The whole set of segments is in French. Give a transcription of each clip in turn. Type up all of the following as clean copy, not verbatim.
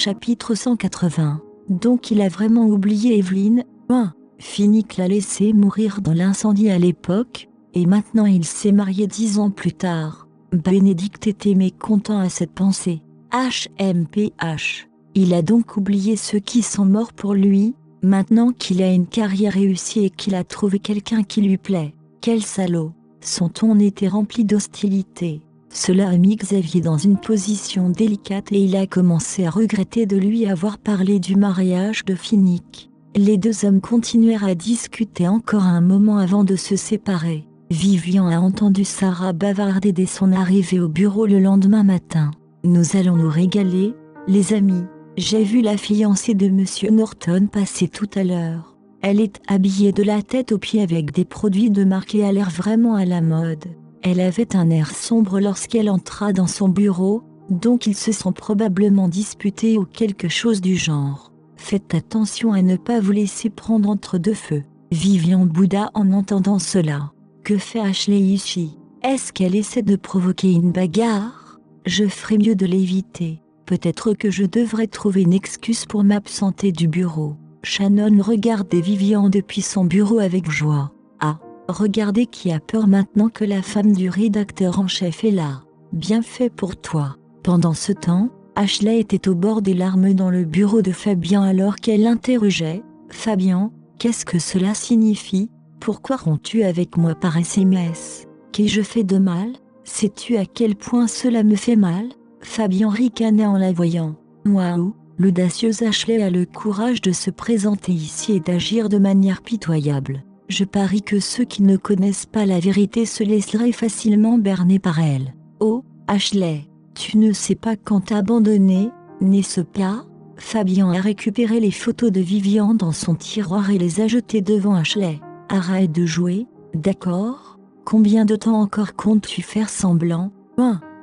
Chapitre 180. Donc il a vraiment oublié Evelyne. Finnick l'a laissé mourir dans l'incendie à l'époque, et maintenant il s'est marié 10 ans plus tard. Bénédicte était mécontent à cette pensée. HMPH. Il a donc oublié ceux qui sont morts pour lui, maintenant qu'il a une carrière réussie et qu'il a trouvé quelqu'un qui lui plaît. Quel salaud! Son ton était rempli d'hostilité. Cela a mis Xavier dans une position délicate et il a commencé à regretter de lui avoir parlé du mariage de Finnick. Les deux hommes continuèrent à discuter encore un moment avant de se séparer. Vivian a entendu Sarah bavarder dès son arrivée au bureau le lendemain matin. « Nous allons nous régaler, les amis. J'ai vu la fiancée de Monsieur Norton passer tout à l'heure. Elle est habillée de la tête aux pieds avec des produits de marque et a l'air vraiment à la mode. Elle avait un air sombre lorsqu'elle entra dans son bureau, donc ils se sont probablement disputés ou quelque chose du genre. Faites attention à ne pas vous laisser prendre entre deux feux. » Vivian bouda en entendant cela. Que fait Ashley ici? Est-ce qu'elle essaie de provoquer une bagarre? Je ferais mieux de l'éviter. Peut-être que je devrais trouver une excuse pour m'absenter du bureau. Shannon regardait Vivian depuis son bureau avec joie. Ah, regardez qui a peur maintenant que la femme du rédacteur en chef est là. Bien fait pour toi. Pendant ce temps, Ashley était au bord des larmes dans le bureau de Fabien alors qu'elle l'interrogeait. « Fabien, qu'est-ce que cela signifie? Pourquoi romps-tu avec moi par SMS? Qu'ai-je fait de mal? Sais-tu à quel point cela me fait mal ?» Fabien ricanait en la voyant. Waouh, l'audacieuse Ashley a le courage de se présenter ici et d'agir de manière pitoyable. Je parie que ceux qui ne connaissent pas la vérité se laisseraient facilement berner par elle. Oh, Ashley, tu ne sais pas quand t'abandonner, n'est-ce pas? Fabien a récupéré les photos de Vivian dans son tiroir et les a jetées devant Ashley. Arrête de jouer, d'accord? Combien de temps encore comptes-tu faire semblant?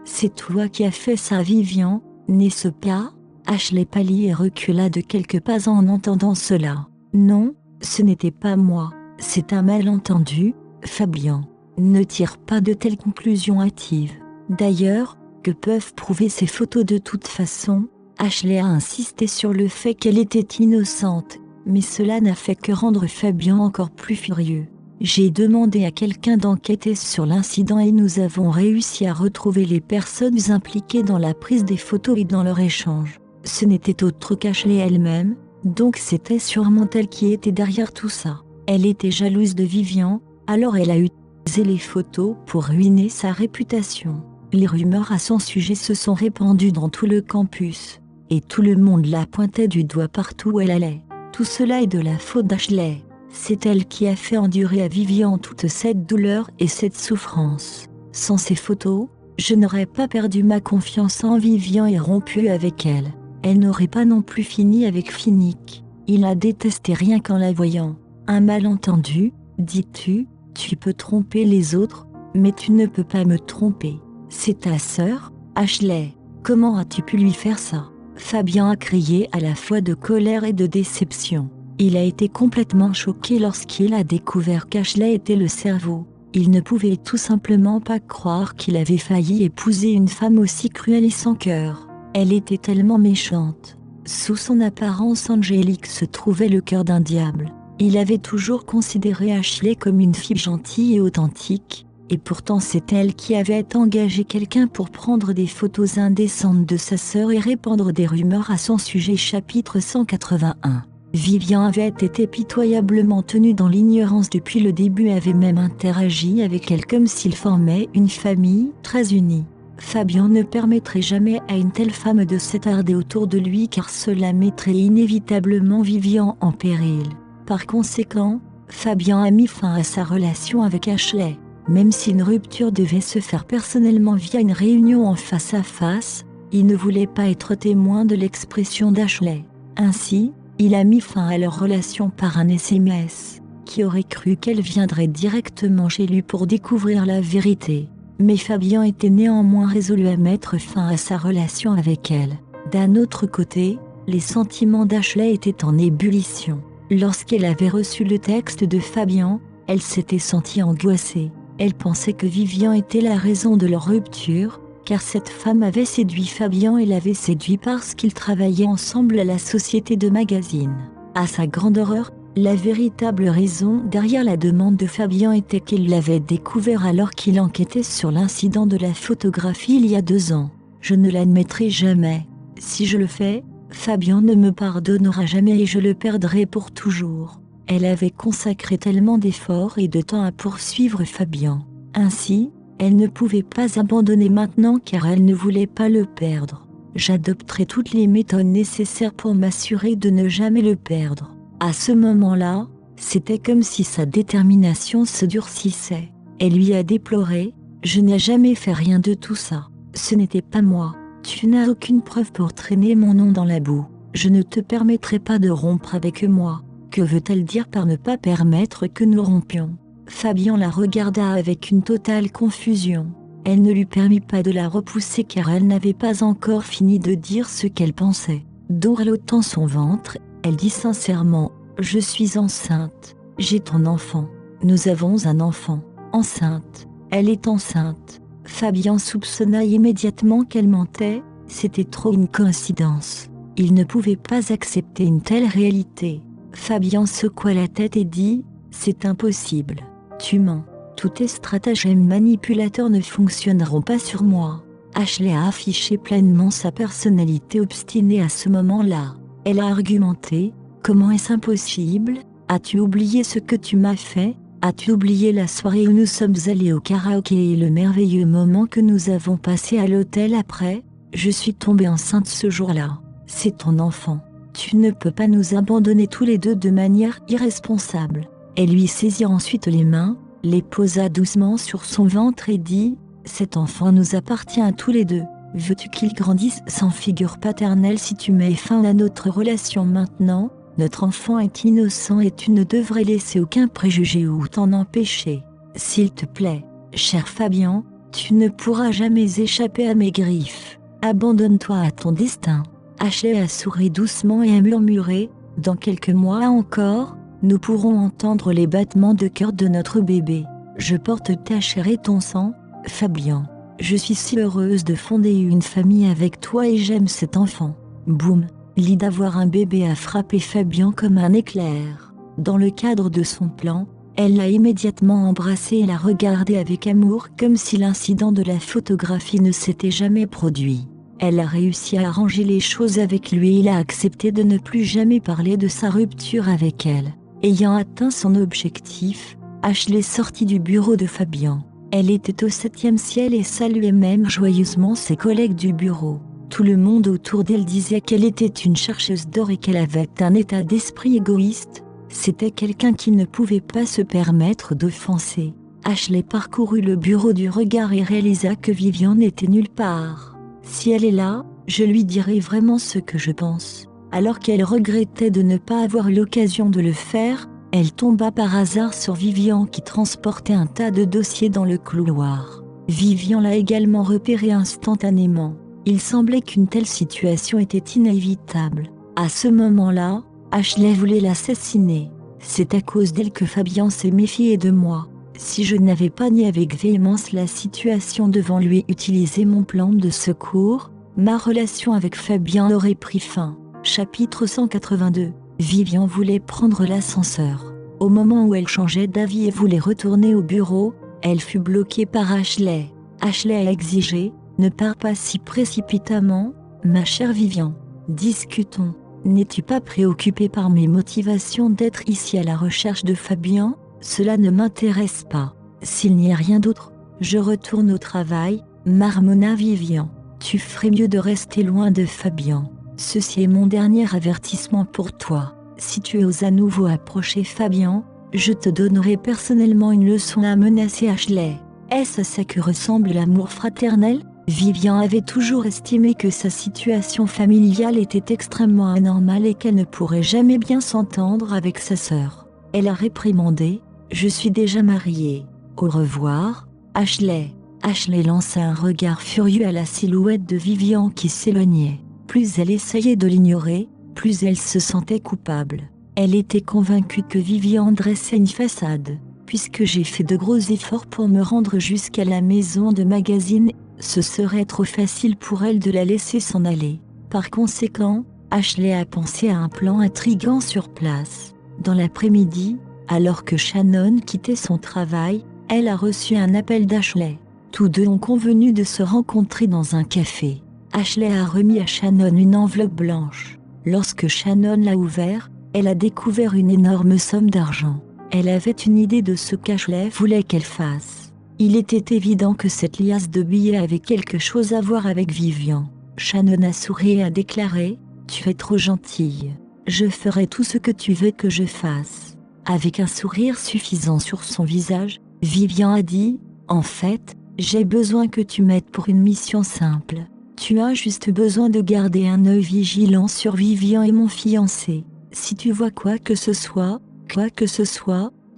C'est toi qui as fait ça, Vivian, n'est-ce pas? Ashley pâlit et recula de quelques pas en entendant cela. Non, ce n'était pas moi, c'est un malentendu, Fabien. Ne tire pas de telles conclusions hâtives. D'ailleurs, que peuvent prouver ces photos de toute façon? Ashley a insisté sur le fait qu'elle était innocente, mais cela n'a fait que rendre Fabien encore plus furieux. J'ai demandé à quelqu'un d'enquêter sur l'incident et nous avons réussi à retrouver les personnes impliquées dans la prise des photos et dans leur échange. Ce n'était autre qu'Ashley elle-même, donc c'était sûrement elle qui était derrière tout ça. Elle était jalouse de Vivian, alors elle a utilisé les photos pour ruiner sa réputation. Les rumeurs à son sujet se sont répandues dans tout le campus, et tout le monde la pointait du doigt partout où elle allait. Tout cela est de la faute d'Ashley. C'est elle qui a fait endurer à Vivian toute cette douleur et cette souffrance. Sans ces photos, je n'aurais pas perdu ma confiance en Vivian et rompu avec elle. Elle n'aurait pas non plus fini avec Finnick. Il la détestait rien qu'en la voyant. Un malentendu, dis-tu? Tu peux tromper les autres, mais tu ne peux pas me tromper. C'est ta sœur, Ashley. Comment as-tu pu lui faire ça? Fabien a crié à la fois de colère et de déception. Il a été complètement choqué lorsqu'il a découvert qu'Ashley était le cerveau. Il ne pouvait tout simplement pas croire qu'il avait failli épouser une femme aussi cruelle et sans cœur. Elle était tellement méchante. Sous son apparence angélique se trouvait le cœur d'un diable. Il avait toujours considéré Ashley comme une fille gentille et authentique, et pourtant c'est elle qui avait engagé quelqu'un pour prendre des photos indécentes de sa sœur et répandre des rumeurs à son sujet. Chapitre 181. Vivian avait été pitoyablement tenue dans l'ignorance depuis le début et avait même interagi avec elle comme s'ils formaient une famille très unie. Fabien ne permettrait jamais à une telle femme de s'attarder autour de lui car cela mettrait inévitablement Vivian en péril. Par conséquent, Fabien a mis fin à sa relation avec Ashley. Même si une rupture devait se faire personnellement via une réunion en face à face, il ne voulait pas être témoin de l'expression d'Ashley. Ainsi, il a mis fin à leur relation par un SMS. Qui aurait cru qu'elle viendrait directement chez lui pour découvrir la vérité? Mais Fabien était néanmoins résolu à mettre fin à sa relation avec elle. D'un autre côté, les sentiments d'Ashley étaient en ébullition. Lorsqu'elle avait reçu le texte de Fabien, elle s'était sentie angoissée. Elle pensait que Vivian était la raison de leur rupture, car cette femme avait séduit Fabien et l'avait séduit parce qu'ils travaillaient ensemble à la société de magazine. À sa grande horreur, la véritable raison derrière la demande de Fabien était qu'il l'avait découvert alors qu'il enquêtait sur l'incident de la photographie il y a 2 ans. Je ne l'admettrai jamais. Si je le fais, Fabien ne me pardonnera jamais et je le perdrai pour toujours. Elle avait consacré tellement d'efforts et de temps à poursuivre Fabien. Ainsi, elle ne pouvait pas abandonner maintenant car elle ne voulait pas le perdre. J'adopterai toutes les méthodes nécessaires pour m'assurer de ne jamais le perdre. À ce moment-là, c'était comme si sa détermination se durcissait. Elle lui a déploré « Je n'ai jamais fait rien de tout ça. Ce n'était pas moi. Tu n'as aucune preuve pour traîner mon nom dans la boue. Je ne te permettrai pas de rompre avec moi. » Que veut-elle dire par ne pas permettre que nous rompions ? Fabien la regarda avec une totale confusion. Elle ne lui permit pas de la repousser car elle n'avait pas encore fini de dire ce qu'elle pensait. Dorlotant son ventre, elle dit sincèrement « Je suis enceinte. J'ai ton enfant. Nous avons un enfant. Enceinte. Elle est enceinte. » Fabien soupçonna immédiatement qu'elle mentait. C'était trop une coïncidence. Il ne pouvait pas accepter une telle réalité. Fabien secoua la tête et dit « C'est impossible. Tu mens. Tous tes stratagèmes manipulateurs ne fonctionneront pas sur moi. » Ashley a affiché pleinement sa personnalité obstinée à ce moment-là. Elle a argumenté « Comment est-ce impossible ? As-tu oublié ce que tu m'as fait ? As-tu oublié la soirée où nous sommes allés au karaoké et le merveilleux moment que nous avons passé à l'hôtel après ? Je suis tombée enceinte ce jour-là. C'est ton enfant. Tu ne peux pas nous abandonner tous les deux de manière irresponsable. » Elle lui saisit ensuite les mains, les posa doucement sur son ventre et dit « Cet enfant nous appartient à tous les deux. Veux-tu qu'il grandisse sans figure paternelle si tu mets fin à notre relation maintenant ? Notre enfant est innocent et tu ne devrais laisser aucun préjugé ou t'en empêcher. S'il te plaît, cher Fabien, tu ne pourras jamais échapper à mes griffes. Abandonne-toi à ton destin. » Ashley a souri doucement et a murmuré « Dans quelques mois encore, nous pourrons entendre les battements de cœur de notre bébé. Je porte ta chair et ton sang, Fabien. Je suis si heureuse de fonder une famille avec toi et j'aime cet enfant. » Boum, l'idée d'avoir un bébé a frappé Fabien comme un éclair. Dans le cadre de son plan, elle l'a immédiatement embrassé et l'a regardé avec amour comme si l'incident de la photographie ne s'était jamais produit. Elle a réussi à arranger les choses avec lui et il a accepté de ne plus jamais parler de sa rupture avec elle. Ayant atteint son objectif, Ashley sortit du bureau de Fabien. Elle était au 7e ciel et saluait même joyeusement ses collègues du bureau. Tout le monde autour d'elle disait qu'elle était une chercheuse d'or et qu'elle avait un état d'esprit égoïste. C'était quelqu'un qui ne pouvait pas se permettre d'offenser. Ashley parcourut le bureau du regard et réalisa que Vivian n'était nulle part. Si elle est là, je lui dirai vraiment ce que je pense. Alors qu'elle regrettait de ne pas avoir l'occasion de le faire, elle tomba par hasard sur Vivian qui transportait un tas de dossiers dans le couloir. Vivian l'a également repéré instantanément. Il semblait qu'une telle situation était inévitable. À ce moment-là, Ashley voulait l'assassiner. C'est à cause d'elle que Fabien s'est méfié de moi. Si je n'avais pas nié avec véhémence la situation devant lui et utilisé mon plan de secours, ma relation avec Fabien aurait pris fin. Chapitre 182. Vivian voulait prendre l'ascenseur. Au moment où elle changeait d'avis et voulait retourner au bureau, elle fut bloquée par Ashley. Ashley a exigé « Ne pars pas si précipitamment, ma chère Vivian. Discutons. N'es-tu pas préoccupée par mes motivations d'être ici à la recherche de Fabien ? Cela ne m'intéresse pas. S'il n'y a rien d'autre, je retourne au travail, » marmonna Vivian. « Tu ferais mieux de rester loin de Fabien. Ceci est mon dernier avertissement pour toi. Si tu oses à nouveau approcher Fabien, je te donnerai personnellement une leçon » à menacer Ashley. Est-ce à ça que ressemble l'amour fraternel ? Vivian avait toujours estimé que sa situation familiale était extrêmement anormale et qu'elle ne pourrait jamais bien s'entendre avec sa sœur. Elle a réprimandé « Je suis déjà mariée. Au revoir, Ashley. » Ashley lança un regard furieux à la silhouette de Vivian qui s'éloignait. Plus elle essayait de l'ignorer, plus elle se sentait coupable. Elle était convaincue que Vivian dressait une façade. Puisque j'ai fait de gros efforts pour me rendre jusqu'à la maison de magazine, Ce serait trop facile pour elle de la laisser s'en aller. Par conséquent, Ashley a pensé à un plan intriguant sur place. Dans l'après-midi, alors que Shannon quittait son travail, elle a reçu un appel d'Ashley. Tous deux ont convenu de se rencontrer dans un café. Ashley a remis à Shannon une enveloppe blanche. Lorsque Shannon l'a ouverte, elle a découvert une énorme somme d'argent. Elle avait une idée de ce qu'Ashley voulait qu'elle fasse. Il était évident que cette liasse de billets avait quelque chose à voir avec Vivian. Shannon a souri et a déclaré « Tu es trop gentille. Je ferai tout ce que tu veux que je fasse. » Avec un sourire suffisant sur son visage, Vivian a dit « En fait, j'ai besoin que tu m'aides pour une mission simple. Tu as juste besoin de garder un œil vigilant sur Vivian et mon fiancé. Si tu vois quoi que ce soit,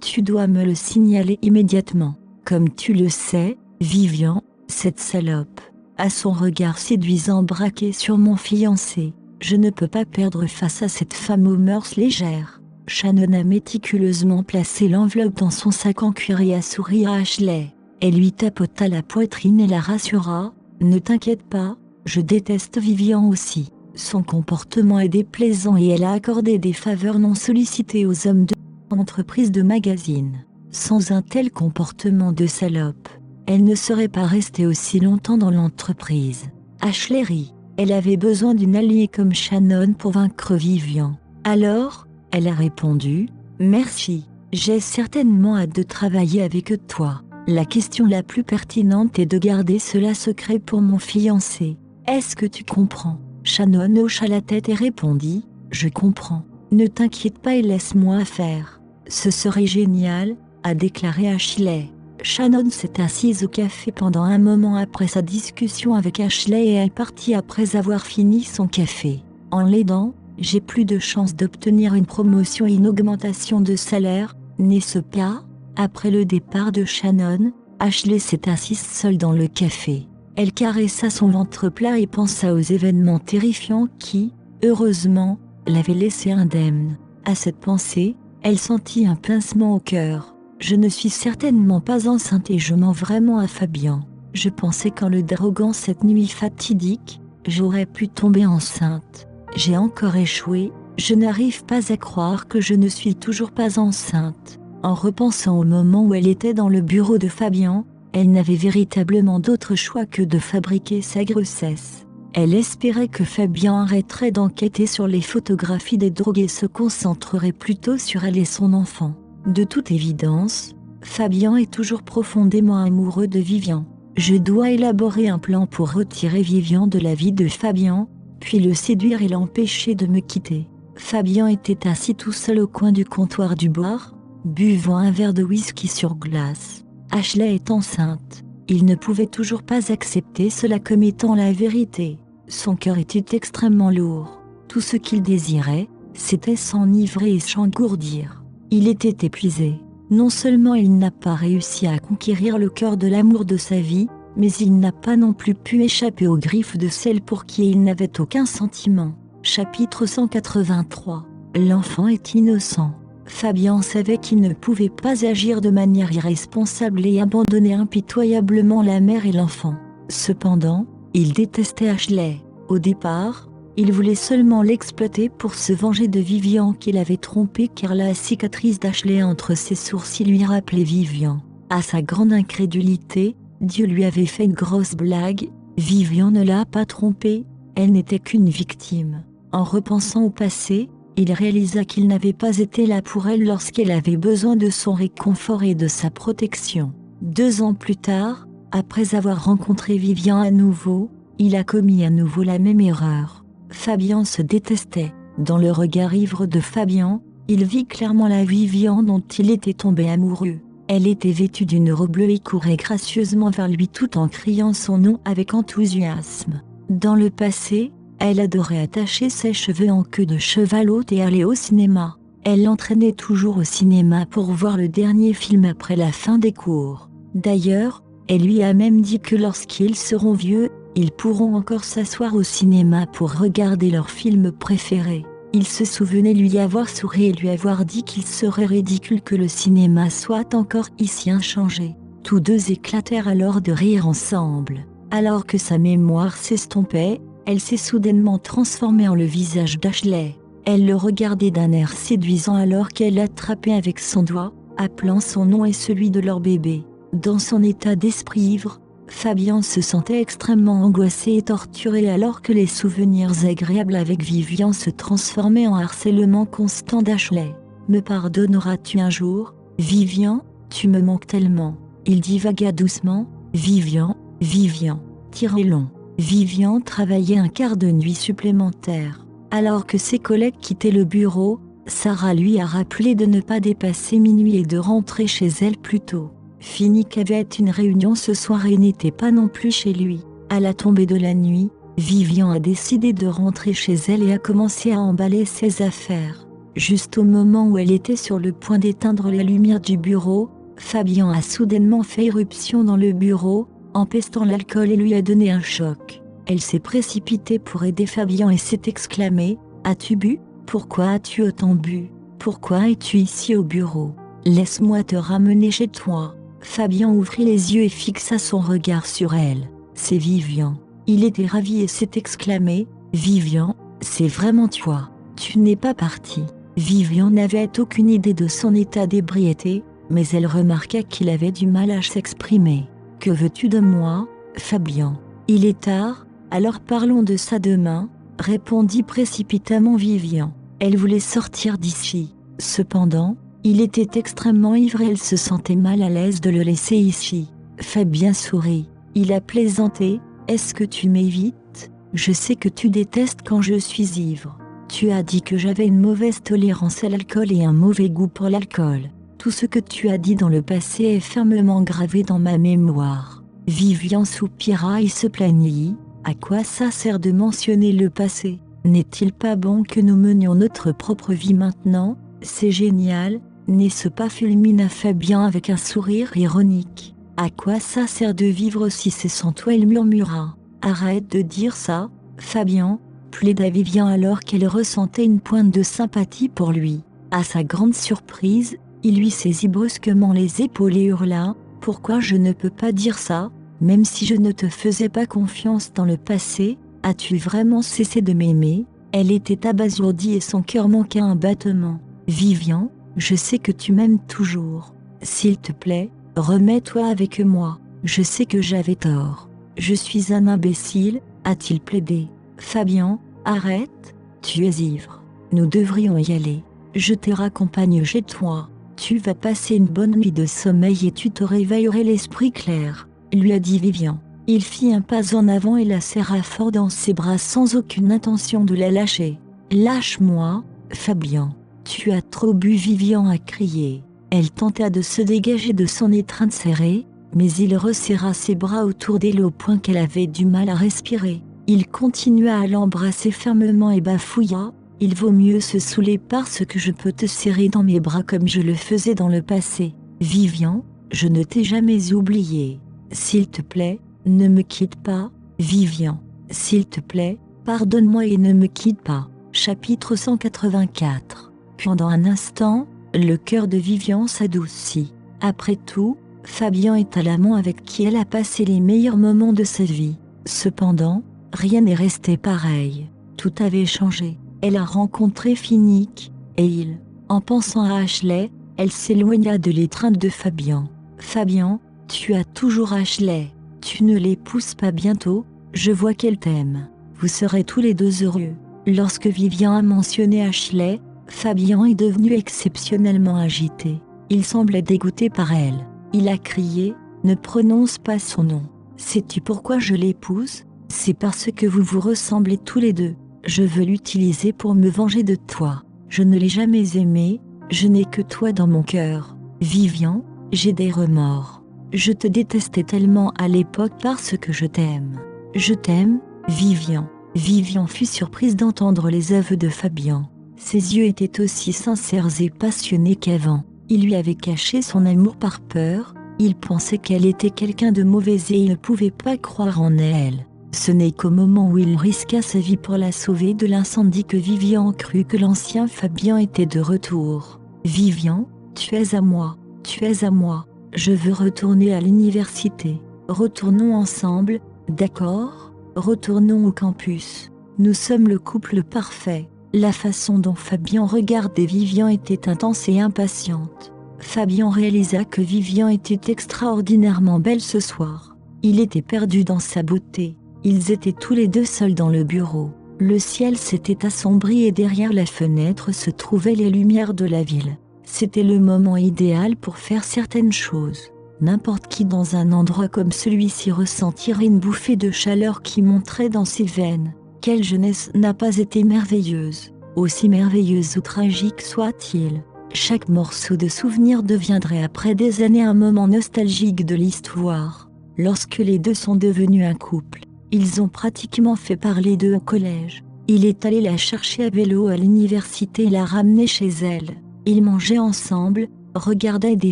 tu dois me le signaler immédiatement. Comme tu le sais, Vivian, cette salope, a son regard séduisant braqué sur mon fiancé. Je ne peux pas perdre face à cette femme aux mœurs légères. » Shannon a méticuleusement placé l'enveloppe dans son sac en cuir et a souri à Ashley. Elle lui tapota la poitrine et la rassura « Ne t'inquiète pas, je déteste Vivian aussi. Son comportement est déplaisant et elle a accordé des faveurs non sollicitées aux hommes de l'entreprise de magazine. Sans un tel comportement de salope, elle ne serait pas restée aussi longtemps dans l'entreprise. » Ashley rit. Elle avait besoin d'une alliée comme Shannon pour vaincre Vivian. Alors, elle a répondu « Merci, j'ai certainement hâte de travailler avec toi. La question la plus pertinente est de garder cela secret pour mon fiancé. Est-ce que tu comprends ?» Shannon hocha la tête et répondit « Je comprends. Ne t'inquiète pas et laisse-moi faire. Ce serait génial, » a déclaré Ashley. Shannon s'est assise au café pendant un moment après sa discussion avec Ashley et est partie après avoir fini son café. En l'aidant, j'ai plus de chances d'obtenir une promotion et une augmentation de salaire, n'est-ce pas ? Après le départ de Shannon, Ashley s'est assise seule dans le café. Elle caressa son ventre plat et pensa aux événements terrifiants qui, heureusement, l'avaient laissée indemne. À cette pensée, elle sentit un pincement au cœur. Je ne suis certainement pas enceinte et je mens vraiment à Fabian. Je pensais qu'en le droguant cette nuit fatidique, j'aurais pu tomber enceinte. J'ai encore échoué, je n'arrive pas à croire que je ne suis toujours pas enceinte. En repensant au moment où elle était dans le bureau de Fabian, elle n'avait véritablement d'autre choix que de fabriquer sa grossesse. Elle espérait que Fabian arrêterait d'enquêter sur les photographies des drogués et se concentrerait plutôt sur elle et son enfant. De toute évidence, Fabian est toujours profondément amoureux de Vivian. Je dois élaborer un plan pour retirer Vivian de la vie de Fabian, puis le séduire et l'empêcher de me quitter. Fabian était assis tout seul au coin du comptoir du bar, buvant un verre de whisky sur glace. Ashley est enceinte. Il ne pouvait toujours pas accepter cela comme étant la vérité. Son cœur était extrêmement lourd. Tout ce qu'il désirait, c'était s'enivrer et s'engourdir. Il était épuisé. Non seulement il n'a pas réussi à conquérir le cœur de l'amour de sa vie, mais il n'a pas non plus pu échapper aux griffes de celle pour qui il n'avait aucun sentiment. Chapitre 183. L'enfant est innocent. Fabian savait qu'il ne pouvait pas agir de manière irresponsable et abandonner impitoyablement la mère et l'enfant. Cependant, il détestait Ashley. Au départ, il voulait seulement l'exploiter pour se venger de Vivian qu'il avait trompée car la cicatrice d'Ashley entre ses sourcils lui rappelait Vivian. À sa grande incrédulité, Dieu lui avait fait une grosse blague. Vivian ne l'a pas trompée, elle n'était qu'une victime. En repensant au passé, il réalisa qu'il n'avait pas été là pour elle lorsqu'elle avait besoin de son réconfort et de sa protection. 2 ans plus tard, après avoir rencontré Vivian à nouveau, il a commis à nouveau la même erreur. Fabian se détestait. Dans le regard ivre de Fabian, il vit clairement la Vivian dont il était tombé amoureux. Elle était vêtue d'une robe bleue et courait gracieusement vers lui tout en criant son nom avec enthousiasme. Dans le passé, elle adorait attacher ses cheveux en queue de cheval haute et aller au cinéma. Elle l'entraînait toujours au cinéma pour voir le dernier film après la fin des cours. D'ailleurs, elle lui a même dit que lorsqu'ils seront vieux, ils pourront encore s'asseoir au cinéma pour regarder leur film préféré. Il se souvenait lui avoir souri et lui avoir dit qu'il serait ridicule que le cinéma soit encore ici inchangé. Tous deux éclatèrent alors de rire ensemble. Alors que sa mémoire s'estompait, elle s'est soudainement transformée en le visage d'Ashley. Elle le regardait d'un air séduisant alors qu'elle l'attrapait avec son doigt, appelant son nom et celui de leur bébé. Dans son état d'esprit ivre, Fabien se sentait extrêmement angoissé et torturé alors que les souvenirs agréables avec Vivian se transformaient en harcèlement constant d'Ashley. « Me pardonneras-tu un jour, Vivian ? Tu me manques tellement. » Il divagua doucement. « Vivian, Vivian. » Tiré long. Vivian travaillait un quart de nuit supplémentaire. Alors que ses collègues quittaient le bureau, Sarah lui a rappelé de ne pas dépasser minuit et de rentrer chez elle plus tôt. Finnick avait une réunion ce soir et n'était pas non plus chez lui. À la tombée de la nuit, Vivian a décidé de rentrer chez elle et a commencé à emballer ses affaires. Juste au moment où elle était sur le point d'éteindre la lumière du bureau, Fabien a soudainement fait irruption dans le bureau, empestant l'alcool et lui a donné un choc. Elle s'est précipitée pour aider Fabien et s'est exclamée « As-tu bu ? Pourquoi as-tu autant bu ? Pourquoi es-tu ici au bureau ? Laisse-moi te ramener chez toi. » Fabien ouvrit les yeux et fixa son regard sur elle. « C'est Vivian. » Il était ravi et s'est exclamé « Vivian, c'est vraiment toi. Tu n'es pas parti. » Vivian n'avait aucune idée de son état d'ébriété, mais elle remarqua qu'il avait du mal à s'exprimer. « Que veux-tu de moi, Fabien ? Il est tard, alors parlons de ça demain, » répondit précipitamment Vivian. Elle voulait sortir d'ici. Cependant, il était extrêmement ivre et elle se sentait mal à l'aise de le laisser ici. Fabien sourit. Il a plaisanté. « Est-ce que tu m'évites ? Je sais que tu détestes quand je suis ivre. Tu as dit que j'avais une mauvaise tolérance à l'alcool et un mauvais goût pour l'alcool. Tout ce que tu as dit dans le passé est fermement gravé dans ma mémoire. » Vivian soupira et se plaignit. « À quoi ça sert de mentionner le passé ? N'est-il pas bon que nous menions notre propre vie maintenant ? C'est génial, n'est-ce pas ?» fulmina Fabien avec un sourire ironique. « À quoi ça sert de vivre si c'est sans toi ?» il murmura. « Arrête de dire ça, Fabien !» plaida Vivian alors qu'elle ressentait une pointe de sympathie pour lui. À sa grande surprise, il lui saisit brusquement les épaules et hurla « Pourquoi je ne peux pas dire ça ? Même si je ne te faisais pas confiance dans le passé, as-tu vraiment cessé de m'aimer ?» Elle était abasourdie et son cœur manqua un battement. « Vivian, je sais que tu m'aimes toujours. S'il te plaît, remets-toi avec moi. Je sais que j'avais tort. Je suis un imbécile, » a-t-il plaidé. « Fabien, arrête, tu es ivre. Nous devrions y aller. Je te raccompagne chez toi. Tu vas passer une bonne nuit de sommeil et tu te réveillerais l'esprit clair, » lui a dit Vivian. Il fit un pas en avant et la serra fort dans ses bras sans aucune intention de la lâcher. « Lâche-moi, Fabien. Tu as trop bu » Vivian a crié. Elle tenta de se dégager de son étreinte serrée, mais il resserra ses bras autour d'elle au point qu'elle avait du mal à respirer. Il continua à l'embrasser fermement et bafouilla. « Il vaut mieux se saouler parce que je peux te serrer dans mes bras comme je le faisais dans le passé. Vivian, je ne t'ai jamais oublié. S'il te plaît, ne me quitte pas, Vivian. S'il te plaît, pardonne-moi et ne me quitte pas. » Chapitre 184. Pendant un instant, le cœur de Vivian s'adoucit. Après tout, Fabien est à l'amant avec qui elle a passé les meilleurs moments de sa vie. Cependant, rien n'est resté pareil. Tout avait changé. Elle a rencontré Finnick, et en pensant à Ashley, elle s'éloigna de l'étreinte de Fabien. « Fabien, tu as toujours Ashley. Tu ne l'épouses pas bientôt, je vois qu'elle t'aime. Vous serez tous les deux heureux. » Lorsque Vivian a mentionné Ashley, Fabien est devenu exceptionnellement agité. Il semblait dégoûté par elle. Il a crié « Ne prononce pas son nom. Sais-tu pourquoi je l'épouse ? C'est parce que vous vous ressemblez tous les deux. Je veux l'utiliser pour me venger de toi. Je ne l'ai jamais aimé, je n'ai que toi dans mon cœur. Vivian, j'ai des remords. Je te détestais tellement à l'époque parce que je t'aime. Je t'aime, Vivian. » Vivian fut surprise d'entendre les aveux de Fabien. Ses yeux étaient aussi sincères et passionnés qu'avant. Il lui avait caché son amour par peur. Il pensait qu'elle était quelqu'un de mauvais et il ne pouvait pas croire en elle. Ce n'est qu'au moment où il risqua sa vie pour la sauver de l'incendie que Vivian crut que l'ancien Fabien était de retour. « Vivian, tu es à moi, tu es à moi. Je veux retourner à l'université. Retournons ensemble, D'accord, retournons au campus. Nous sommes le couple parfait. La façon dont Fabian regardait Vivian était intense et impatiente. Fabian réalisa que Vivian était extraordinairement belle ce soir. Il était perdu dans sa beauté. Ils étaient tous les deux seuls dans le bureau. Le ciel s'était assombri et derrière la fenêtre se trouvaient les lumières de la ville. C'était le moment idéal pour faire certaines choses. N'importe qui dans un endroit comme celui-ci ressentirait une bouffée de chaleur qui monterait dans ses veines. Quelle jeunesse n'a pas été merveilleuse, aussi merveilleuse ou tragique soit-il. Chaque morceau de souvenir deviendrait après des années un moment nostalgique de l'histoire. Lorsque les deux sont devenus un couple, ils ont pratiquement fait parler d'eux au collège. Il est allé la chercher à vélo à l'université et la ramener chez elle. Ils mangeaient ensemble, regardaient des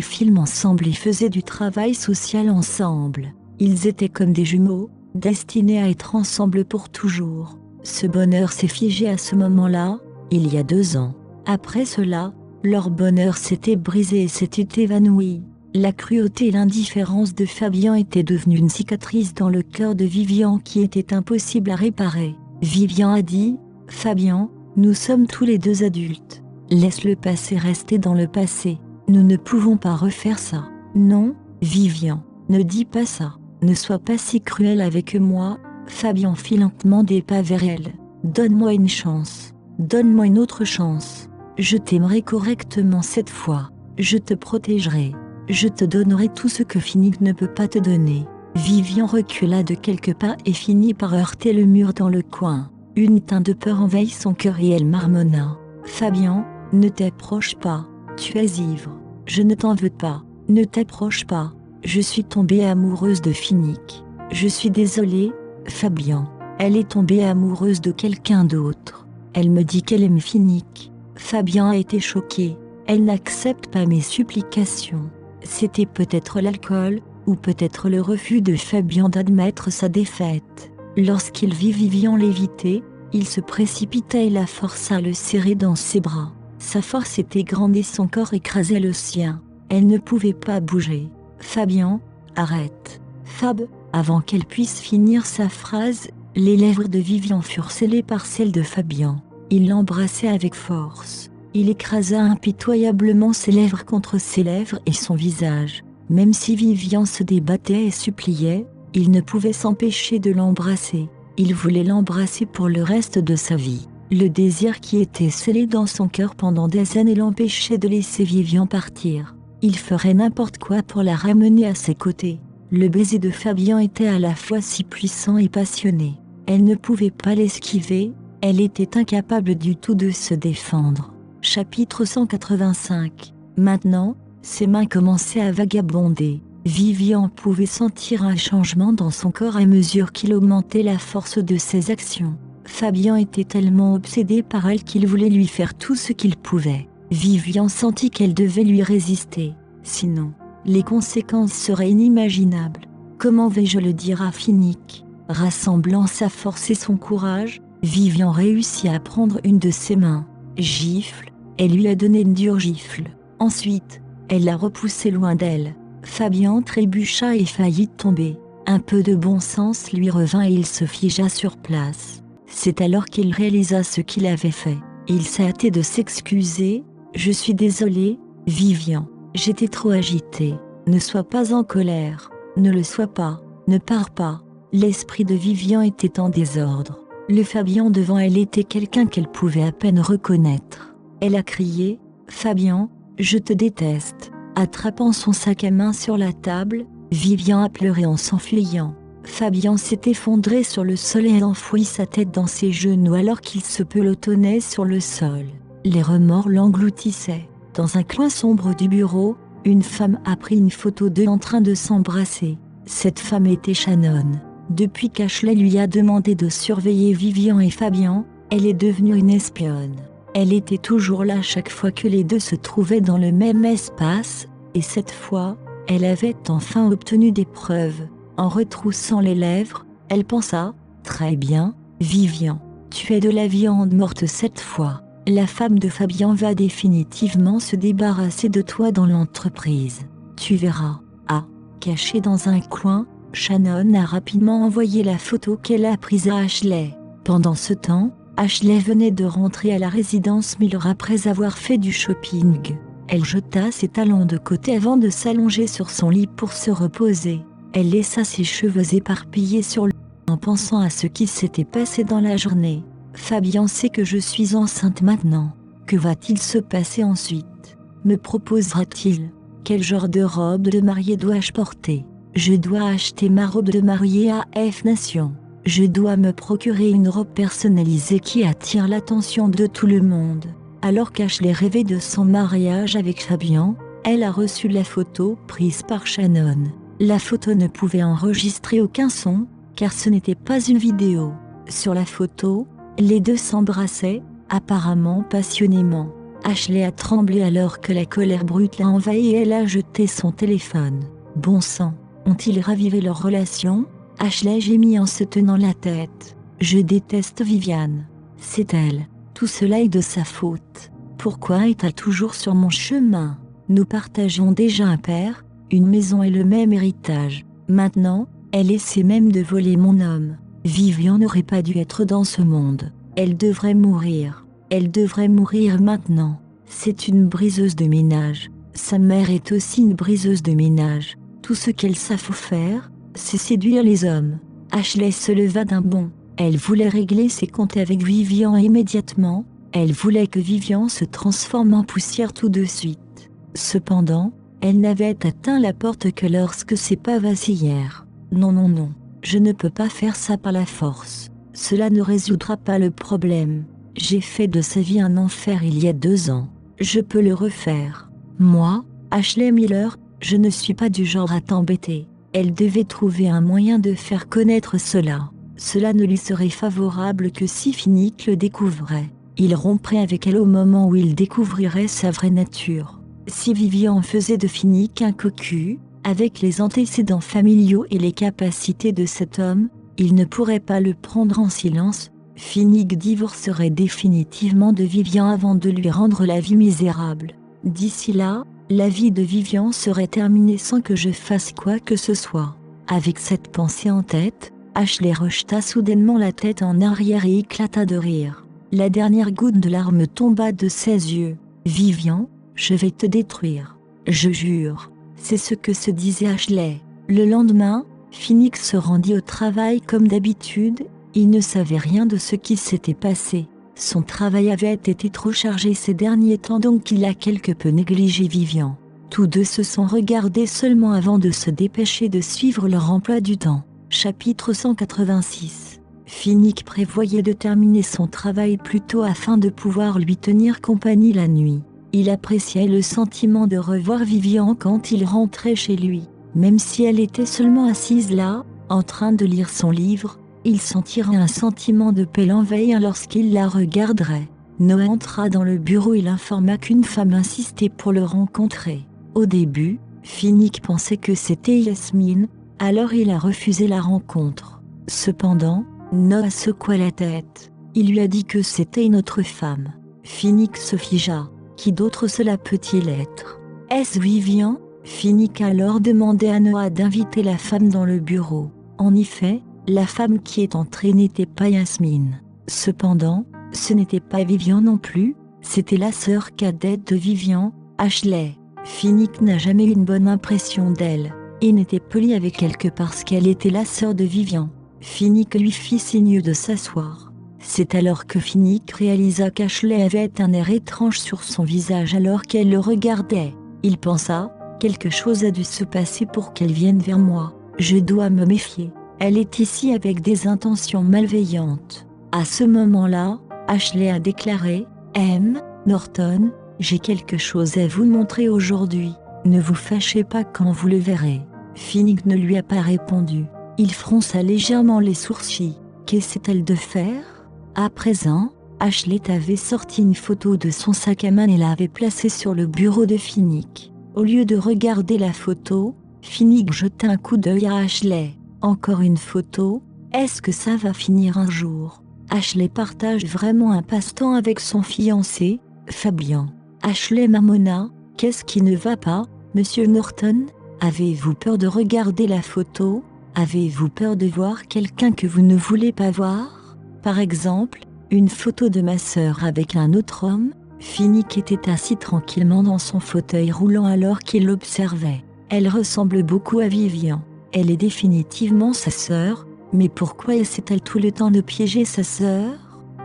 films ensemble et faisaient du travail social ensemble. Ils étaient comme des jumeaux, destinés à être ensemble pour toujours. Ce bonheur s'est figé à ce moment-là, il y a 2 ans. Après cela, leur bonheur s'était brisé et s'était évanoui. La cruauté et l'indifférence de Fabian étaient devenues une cicatrice dans le cœur de Vivian qui était impossible à réparer. Vivian a dit « Fabian, nous sommes tous les deux adultes. Laisse le passé rester dans le passé. Nous ne pouvons pas refaire ça. » Non, Vivian, ne dis pas ça. Ne sois pas si cruel avec moi. Fabian fit lentement des pas vers elle. Donne-moi une chance. Donne-moi une autre chance. Je t'aimerai correctement cette fois. Je te protégerai. Je te donnerai tout ce que Finnick ne peut pas te donner. Vivian recula de quelques pas et finit par heurter le mur dans le coin. Une teinte de peur envahit son cœur et elle marmonna. Fabian, ne t'approche pas. Tu es ivre. Je ne t'en veux pas. Ne t'approche pas. Je suis tombée amoureuse de Finnick. Je suis désolée, Fabian. Elle est tombée amoureuse de quelqu'un d'autre. Elle me dit qu'elle aime Finnick. Fabian a été choqué. Elle n'accepte pas mes supplications. C'était peut-être l'alcool, ou peut-être le refus de Fabian d'admettre sa défaite. Lorsqu'il vit Vivian léviter, il se précipita et la força à le serrer dans ses bras. Sa force était grande et son corps écrasait le sien. Elle ne pouvait pas bouger. Fabian, arrête. Fab, avant qu'elle puisse finir sa phrase, les lèvres de Vivian furent scellées par celles de Fabian. Il l'embrassait avec force. Il écrasa impitoyablement ses lèvres contre ses lèvres et son visage. Même si Vivian se débattait et suppliait, il ne pouvait s'empêcher de l'embrasser. Il voulait l'embrasser pour le reste de sa vie. Le désir qui était scellé dans son cœur pendant des années l'empêchait de laisser Vivian partir. Il ferait n'importe quoi pour la ramener à ses côtés. Le baiser de Fabian était à la fois si puissant et passionné. Elle ne pouvait pas l'esquiver, elle était incapable du tout de se défendre. Chapitre 185. Maintenant, ses mains commençaient à vagabonder. Vivian pouvait sentir un changement dans son corps à mesure qu'il augmentait la force de ses actions. Fabian était tellement obsédé par elle qu'il voulait lui faire tout ce qu'il pouvait. Vivian sentit qu'elle devait lui résister. Sinon, les conséquences seraient inimaginables. Comment vais-je le dire à Finnick ? Rassemblant sa force et son courage, Vivian réussit à prendre une de ses mains. Gifle, elle lui a donné une dure gifle. Ensuite, elle l'a repoussé loin d'elle. Fabian trébucha et faillit tomber. Un peu de bon sens lui revint et il se figea sur place. C'est alors qu'il réalisa ce qu'il avait fait. Il s'est hâté de s'excuser. « Je suis désolé, Vivian. J'étais trop agitée. Ne sois pas en colère. Ne le sois pas. Ne pars pas. » L'esprit de Vivian était en désordre. Le Fabian devant elle était quelqu'un qu'elle pouvait à peine reconnaître. Elle a crié « Fabian, je te déteste !» Attrapant son sac à main sur la table, Vivian a pleuré en s'enfuyant. Fabian s'est effondré sur le sol et enfouit sa tête dans ses genoux alors qu'il se pelotonnait sur le sol. Les remords l'engloutissaient. Dans un coin sombre du bureau, une femme a pris une photo d'eux en train de s'embrasser. Cette femme était Shannon. Depuis qu'Ashley lui a demandé de surveiller Vivian et Fabian, elle est devenue une espionne. Elle était toujours là chaque fois que les deux se trouvaient dans le même espace, et cette fois, elle avait enfin obtenu des preuves. En retroussant les lèvres, elle pensa « Très bien, Vivian, tu es de la viande morte cette fois. La femme de Fabian va définitivement se débarrasser de toi dans l'entreprise. Tu verras. » Ah, caché dans un coin, Shannon a rapidement envoyé la photo qu'elle a prise à Ashley. Pendant ce temps, Ashley venait de rentrer à la résidence Miller après avoir fait du shopping. Elle jeta ses talons de côté avant de s'allonger sur son lit pour se reposer. Elle laissa ses cheveux éparpillés sur le lit en pensant à ce qui s'était passé dans la journée. Fabian sait que je suis enceinte maintenant. Que va-t-il se passer ensuite? Me proposera-t-il? Quel genre de robe de mariée dois-je porter? Je dois acheter ma robe de mariée à F Nation. Je dois me procurer une robe personnalisée qui attire l'attention de tout le monde. Alors qu'Ashley rêvait de son mariage avec Fabian, elle a reçu la photo prise par Shannon. La photo ne pouvait enregistrer aucun son, car ce n'était pas une vidéo. Sur la photo, les deux s'embrassaient, apparemment passionnément. Ashley a tremblé alors que la colère brute l'a envahie et elle a jeté son téléphone. Bon sang, ont-ils ravivé leur relation? Ashley gémit en se tenant la tête. Je déteste Viviane. C'est elle. Tout cela est de sa faute. Pourquoi est-elle toujours sur mon chemin? Nous partageons déjà un père, une maison et le même héritage. Maintenant, elle essaie même de voler mon homme. Vivian n'aurait pas dû être dans ce monde. Elle devrait mourir. Elle devrait mourir maintenant. C'est une briseuse de ménage. Sa mère est aussi une briseuse de ménage. Tout ce qu'elle savent faire, c'est séduire les hommes. Ashley se leva d'un bond. Elle voulait régler ses comptes avec Vivian immédiatement. Elle voulait que Vivian se transforme en poussière tout de suite. Cependant, elle n'avait atteint la porte que lorsque ses pas vacillèrent. Non, non, non. Je ne peux pas faire ça par la force. Cela ne résoudra pas le problème. J'ai fait de sa vie un enfer il y a 2 ans. Je peux le refaire. Moi, Ashley Miller, je ne suis pas du genre à t'embêter. Elle devait trouver un moyen de faire connaître cela. Cela ne lui serait favorable que si Finnick le découvrait. Il romprait avec elle au moment où il découvrirait sa vraie nature. Si Vivian faisait de Finnick un cocu, avec les antécédents familiaux et les capacités de cet homme, il ne pourrait pas le prendre en silence. Finnick divorcerait définitivement de Vivian avant de lui rendre la vie misérable. D'ici là, la vie de Vivian serait terminée sans que je fasse quoi que ce soit. Avec cette pensée en tête, Ashley rejeta soudainement la tête en arrière et éclata de rire. La dernière goutte de larme tomba de ses yeux. « Vivian, je vais te détruire. Je jure. » C'est ce que se disait Ashley. Le lendemain, Finnick se rendit au travail comme d'habitude. Il ne savait rien de ce qui s'était passé. Son travail avait été trop chargé ces derniers temps, donc il a quelque peu négligé Vivian. Tous deux se sont regardés seulement avant de se dépêcher de suivre leur emploi du temps. Chapitre 186. Finnick prévoyait de terminer son travail plus tôt afin de pouvoir lui tenir compagnie la nuit. Il appréciait le sentiment de revoir Vivian quand il rentrait chez lui. Même si elle était seulement assise là, en train de lire son livre, il sentirait un sentiment de paix l'envahir lorsqu'il la regarderait. Noah entra dans le bureau et l'informa qu'une femme insistait pour le rencontrer. Au début, Finnick pensait que c'était Yasmine, alors il a refusé la rencontre. Cependant, Noah secoua la tête. Il lui a dit que c'était une autre femme. Finnick se figea. Qui d'autre cela peut-il être? Est-ce Vivian? Finnick a alors demandé à Noah d'inviter la femme dans le bureau. En effet, la femme qui est entrée n'était pas Yasmine. Cependant, ce n'était pas Vivian non plus, c'était la sœur cadette de Vivian, Ashley. Finnick n'a jamais eu une bonne impression d'elle, et n'était poli avec elle que parce qu'elle était la sœur de Vivian. Finnick lui fit signe de s'asseoir. C'est alors que Finnick réalisa qu'Ashley avait un air étrange sur son visage alors qu'elle le regardait. Il pensa, quelque chose a dû se passer pour qu'elle vienne vers moi. Je dois me méfier. Elle est ici avec des intentions malveillantes. À ce moment-là, Ashley a déclaré, M. Norton, j'ai quelque chose à vous montrer aujourd'hui. Ne vous fâchez pas quand vous le verrez. Finnick ne lui a pas répondu. Il fronça légèrement les sourcils. Qu'essaie-t-elle de faire? À présent, Ashley avait sorti une photo de son sac à main et l'avait placée sur le bureau de Finnick. Au lieu de regarder la photo, Finnick jeta un coup d'œil à Ashley. Encore une photo? Est-ce que ça va finir un jour? Ashley partage vraiment un passe-temps avec son fiancé, Fabian. Ashley marmonna, qu'est-ce qui ne va pas, Monsieur Norton? Avez-vous peur de regarder la photo? Avez-vous peur de voir quelqu'un que vous ne voulez pas voir? Par exemple, une photo de ma sœur avec un autre homme. Finnick était assis tranquillement dans son fauteuil roulant alors qu'il l'observait. Elle ressemble beaucoup à Vivian. Elle est définitivement sa sœur, mais pourquoi essaie-t-elle tout le temps de piéger sa sœur?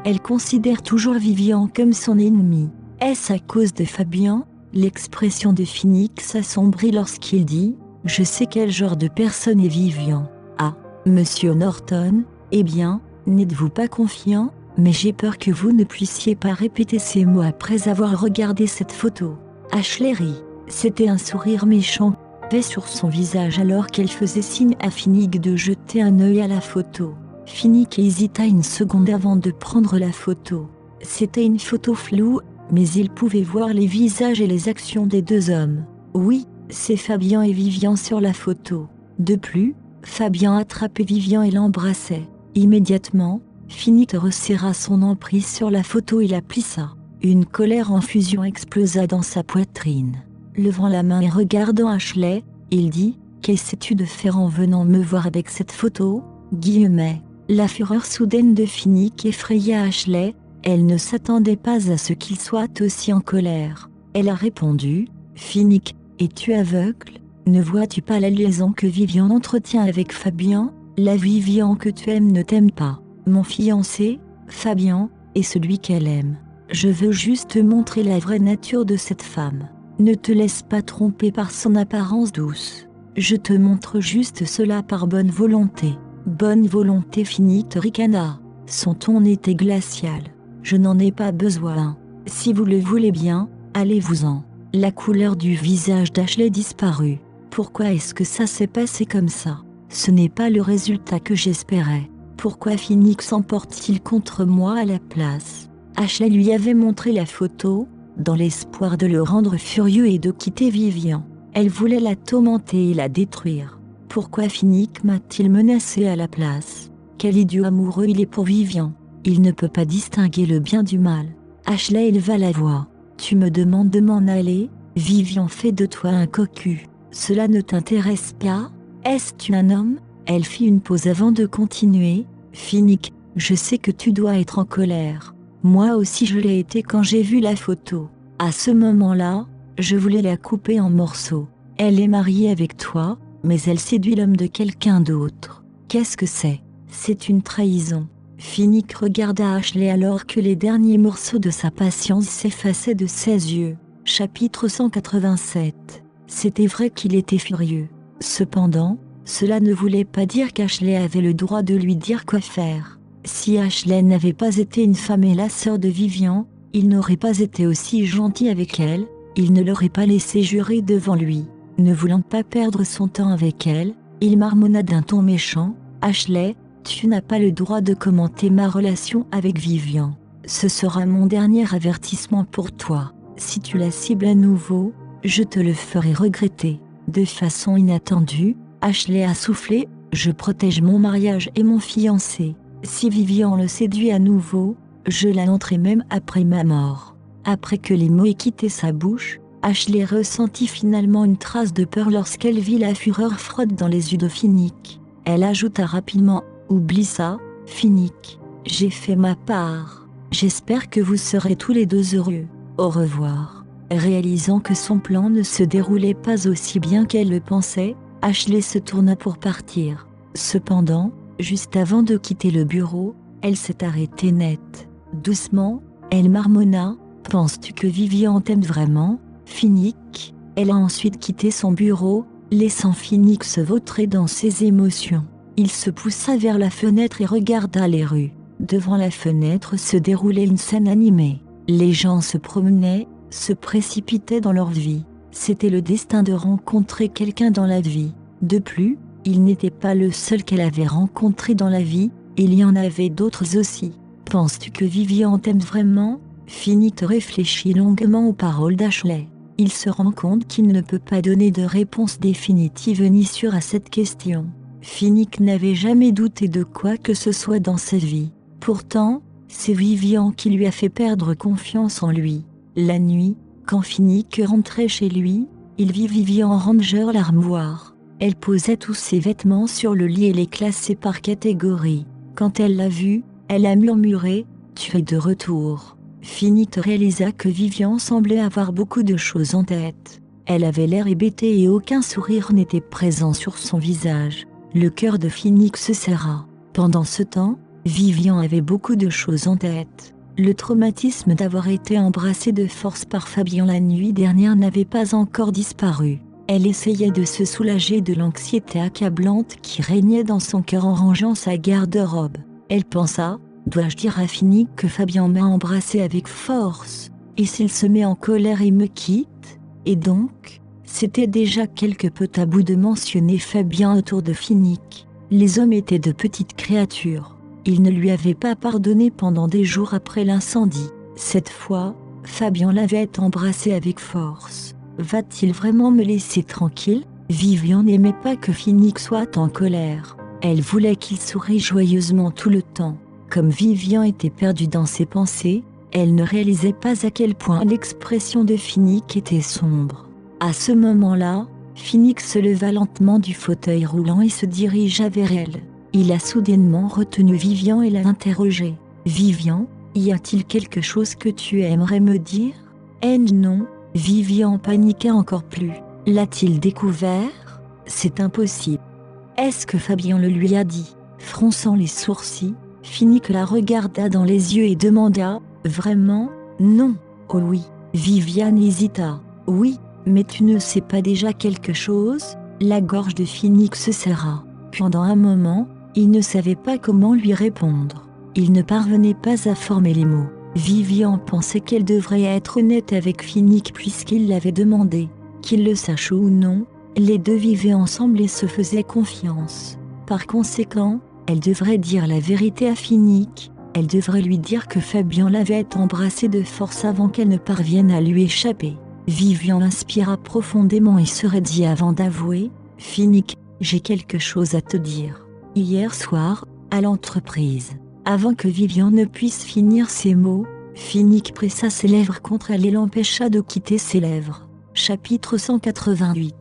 Elle considère toujours Vivian comme son ennemi. Est-ce à cause de Fabien? L'expression de Finnick s'assombrit lorsqu'il dit « Je sais quel genre de personne est Vivian. » Ah, Monsieur Norton, eh bien, n'êtes-vous pas confiant? Mais j'ai peur que vous ne puissiez pas répéter ces mots après avoir regardé cette photo. Ashley rit. C'était un sourire méchant sur son visage alors qu'elle faisait signe à Finnick de jeter un œil à la photo. Finnick hésita une seconde avant de prendre la photo. C'était une photo floue, mais il pouvait voir les visages et les actions des deux hommes. Oui, c'est Fabien et Vivian sur la photo. De plus, Fabien attrapait Vivian et l'embrassait. Immédiatement, Finnick resserra son emprise sur la photo et la plissa. Une colère en fusion explosa dans sa poitrine. Levant la main et regardant Ashley, il dit « Qu'essaies-tu de faire en venant me voir avec cette photo ?» La fureur soudaine de Finnick effraya Ashley. Elle ne s'attendait pas à ce qu'il soit aussi en colère. Elle a répondu « Finnick, es-tu aveugle? Ne vois-tu pas la liaison que Vivian entretient avec Fabien? La Vivian que tu aimes ne t'aime pas. Mon fiancé, Fabien, est celui qu'elle aime. Je veux juste te montrer la vraie nature de cette femme. Ne te laisse pas tromper par son apparence douce. Je te montre juste cela par bonne volonté. » Bonne volonté, Finnick ricana. Son ton était glacial. Je n'en ai pas besoin. Si vous le voulez bien, allez-vous-en. La couleur du visage d'Ashley disparut. Pourquoi est-ce que ça s'est passé comme ça? Ce n'est pas le résultat que j'espérais. Pourquoi Finnick s'emporte-t-il contre moi à la place? Ashley lui avait montré la photo, dans l'espoir de le rendre furieux et de quitter Vivian. Elle voulait la tourmenter et la détruire. Pourquoi Finnick m'a-t-il menacé à la place? Quel idiot amoureux il est pour Vivian. Il ne peut pas distinguer le bien du mal. Ashley éleva la voix. Tu me demandes de m'en aller? Vivian fait de toi un cocu. Cela ne t'intéresse pas? Est-ce un homme? Elle fit une pause avant de continuer. Finnick, je sais que tu dois être en colère. Moi aussi je l'ai été quand j'ai vu la photo. À ce moment-là, je voulais la couper en morceaux. Elle est mariée avec toi, mais elle séduit l'homme de quelqu'un d'autre. Qu'est-ce que c'est? C'est une trahison. Finnick regarda Ashley alors que les derniers morceaux de sa patience s'effaçaient de ses yeux. Chapitre 187. C'était vrai qu'il était furieux. Cependant, cela ne voulait pas dire qu'Ashley avait le droit de lui dire quoi faire. Si Ashley n'avait pas été une femme et la sœur de Vivian, il n'aurait pas été aussi gentil avec elle, il ne l'aurait pas laissé jurer devant lui. Ne voulant pas perdre son temps avec elle, il marmonna d'un ton méchant. Ashley, tu n'as pas le droit de commenter ma relation avec Vivian. Ce sera mon dernier avertissement pour toi. Si tu la cibles à nouveau, je te le ferai regretter. De façon inattendue, Ashley a soufflé, je protège mon mariage et mon fiancé. Si Vivian le séduit à nouveau, je la lancerai même après ma mort. Après que les mots aient quitté sa bouche, Ashley ressentit finalement une trace de peur lorsqu'elle vit la fureur froide dans les yeux de Finnick. Elle ajouta rapidement, oublie ça, Finnick. J'ai fait ma part. J'espère que vous serez tous les deux heureux. Au revoir. Réalisant que son plan ne se déroulait pas aussi bien qu'elle le pensait, Ashley se tourna pour partir. Cependant, juste avant de quitter le bureau, elle s'est arrêtée net. Doucement, elle marmonna, « Penses-tu que Vivian t'aime vraiment, Finnick ?» Elle a ensuite quitté son bureau, laissant Finnick se vautrer dans ses émotions. Il se poussa vers la fenêtre et regarda les rues. Devant la fenêtre se déroulait une scène animée. Les gens se promenaient, se précipitaient dans leur vie. C'était le destin de rencontrer quelqu'un dans la vie. De plus, il n'était pas le seul qu'elle avait rencontré dans la vie, il y en avait d'autres aussi. « Penses-tu que Vivian t'aime vraiment ?» Finnick réfléchit longuement aux paroles d'Ashley. Il se rend compte qu'il ne peut pas donner de réponse définitive ni sûre à cette question. Finnick n'avait jamais douté de quoi que ce soit dans sa vie. Pourtant, c'est Vivian qui lui a fait perdre confiance en lui. La nuit, quand Finnick rentrait chez lui, il vit Vivian ranger l'armoire. Elle posait tous ses vêtements sur le lit et les classait par catégorie. Quand elle l'a vu, elle a murmuré « Tu es de retour ». Finnick réalisa que Vivian semblait avoir beaucoup de choses en tête. Elle avait l'air hébétée et aucun sourire n'était présent sur son visage. Le cœur de Finnick se serra. Pendant ce temps, Vivian avait beaucoup de choses en tête. Le traumatisme d'avoir été embrassée de force par Fabien la nuit dernière n'avait pas encore disparu. Elle essayait de se soulager de l'anxiété accablante qui régnait dans son cœur en rangeant sa garde-robe. Elle pensa « Dois-je dire à Finnick que Fabien m'a embrassée avec force? Et s'il se met en colère et me quitte ?» Et donc, c'était déjà quelque peu tabou de mentionner Fabien autour de Finnick. Les hommes étaient de petites créatures. Ils ne lui avaient pas pardonné pendant des jours après l'incendie. Cette fois, Fabien l'avait embrassée avec force. Va-t-il vraiment me laisser tranquille? Vivian n'aimait pas que Finnick soit en colère. Elle voulait qu'il sourie joyeusement tout le temps. Comme Vivian était perdue dans ses pensées, elle ne réalisait pas à quel point l'expression de Finnick était sombre. À ce moment-là, Finnick se leva lentement du fauteuil roulant et se dirigea vers elle. Il a soudainement retenu Vivian et l'a interrogée. « Vivian, y a-t-il quelque chose que tu aimerais me dire ?» Non. Vivian paniqua encore plus. L'a-t-il découvert? C'est impossible. Est-ce que Fabien le lui a dit? Fronçant les sourcils, Finnick la regarda dans les yeux et demanda « Vraiment? Non. Oh oui. » Vivian hésita. « Oui, mais tu ne sais pas déjà quelque chose ?» La gorge de Finnick se serra. Pendant un moment, il ne savait pas comment lui répondre. Il ne parvenait pas à former les mots. Vivian pensait qu'elle devrait être honnête avec Finnick puisqu'il l'avait demandé. Qu'il le sache ou non, les deux vivaient ensemble et se faisaient confiance. Par conséquent, elle devrait dire la vérité à Finnick. Elle devrait lui dire que Fabien l'avait embrassée de force avant qu'elle ne parvienne à lui échapper. Vivian inspira profondément et se raidit avant d'avouer « Finnick, j'ai quelque chose à te dire. Hier soir, à l'entreprise. » Avant que Vivian ne puisse finir ses mots, Finnick pressa ses lèvres contre elle et l'empêcha de quitter ses lèvres. Chapitre 188.